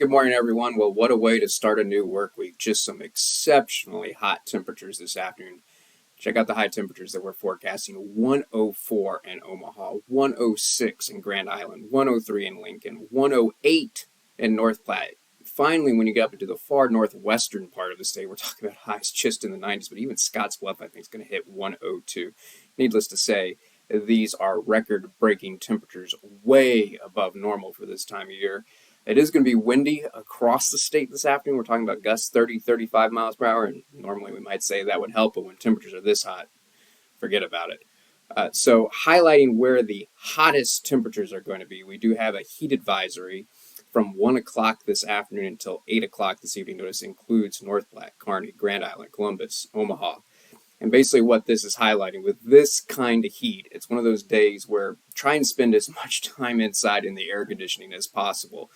Good morning, everyone. Well, what a way to start a new work week. Just some exceptionally hot temperatures this afternoon. Check out the high temperatures that we're forecasting. 104 in Omaha, 106 in Grand Island, 103 in Lincoln, 108 in North Platte. Finally, when you get up into the far northwestern part of the state, we're talking about highs just in the 90s, but even Scottsbluff, I think, is going to hit 102. Needless to say, these are record-breaking temperatures way above normal for this time of year. It is going to be windy across the state this afternoon. We're talking about gusts 30, 35 miles per hour, and normally we might say that would help, but when temperatures are this hot, forget about it. So highlighting where the hottest temperatures are going to be, we do have a heat advisory from 1 o'clock this afternoon until 8 o'clock this evening. Notice includes North Platte, Kearney, Grand Island, Columbus, Omaha. And basically what this is highlighting, with this kind of heat, it's one of those days where try and spend as much time inside in the air conditioning as possible.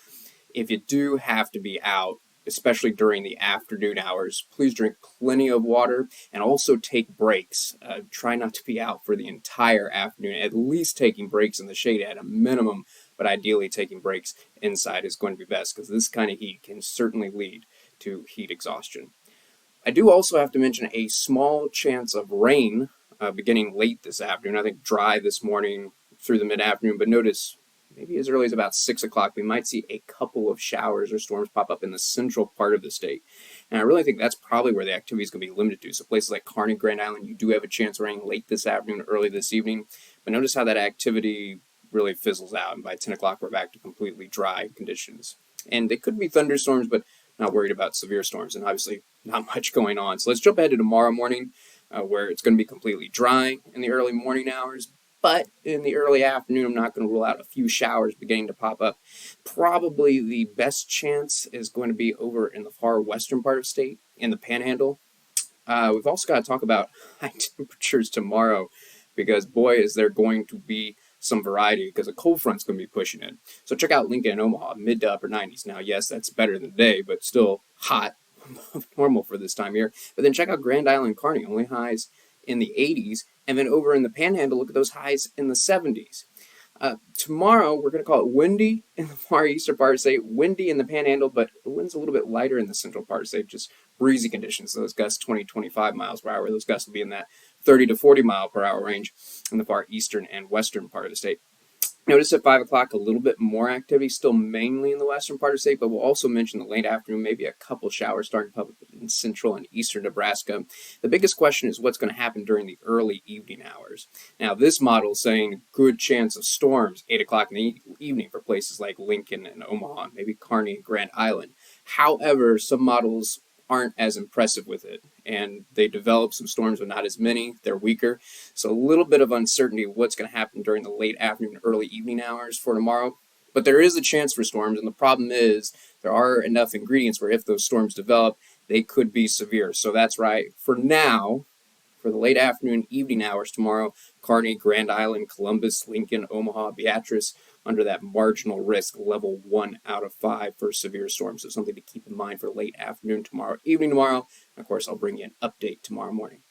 If you do have to be out, especially during the afternoon hours, please drink plenty of water and also take breaks. Try not to be out for the entire afternoon, at least taking breaks in the shade at a minimum, but ideally taking breaks inside is going to be best because this kind of heat can certainly lead to heat exhaustion. I do also have to mention a small chance of rain beginning late this afternoon. I think dry this morning through the mid-afternoon, but notice maybe as early as about 6 o'clock, we might see a couple of showers or storms pop up in the central part of the state. And I really think that's probably where the activity is going to be limited to. So places like Kearney, Grand Island, you do have a chance of rain late this afternoon, early this evening. But notice how that activity really fizzles out. And by 10 o'clock, we're back to completely dry conditions. And they could be thunderstorms, but not worried about severe storms. And obviously, not much going on. So let's jump ahead to tomorrow morning, where it's going to be completely dry in the early morning hours. But in the early afternoon, I'm not going to rule out a few showers beginning to pop up. Probably the best chance is going to be over in the far western part of the state, in the Panhandle. We've also got to talk about high temperatures tomorrow because, boy, is there going to be some variety because a cold front's going to be pushing in. So check out Lincoln and Omaha, mid to upper 90s. Now, yes, that's better than today, but still hot, normal for this time of year. But then check out Grand Island, Kearney, only highs in the 80s. And then over in the Panhandle, look at those highs in the 70s. Tomorrow, we're going to call it windy in the far eastern part of the state, windy in the Panhandle, but the wind's a little bit lighter in the central part of the state, just breezy conditions. So those gusts 20, 25 miles per hour. Those gusts will be in that 30 to 40 mile per hour range in the far eastern and western part of the state. Notice at 5 o'clock, a little bit more activity, still mainly in the western part of the state, but we'll also mention the late afternoon, maybe a couple showers starting to pop up in central and eastern Nebraska. The biggest question is what's going to happen during the early evening hours. Now, this model is saying good chance of storms 8 o'clock in the evening for places like Lincoln and Omaha, maybe Kearney and Grand Island. However, some models aren't as impressive with it, and they develop some storms, but not as many. They're weaker, so a little bit of uncertainty of what's going to happen during the late afternoon, early evening hours for tomorrow. But there is a chance for storms, and the problem is there are enough ingredients where if those storms develop, they could be severe. So that's right. For now, for the late afternoon, evening hours tomorrow, Kearney, Grand Island, Columbus, Lincoln, Omaha, Beatrice, under that marginal risk, level 1 out of 5 for severe storms. So something to keep in mind for late afternoon tomorrow, evening tomorrow. And of course, I'll bring you an update tomorrow morning.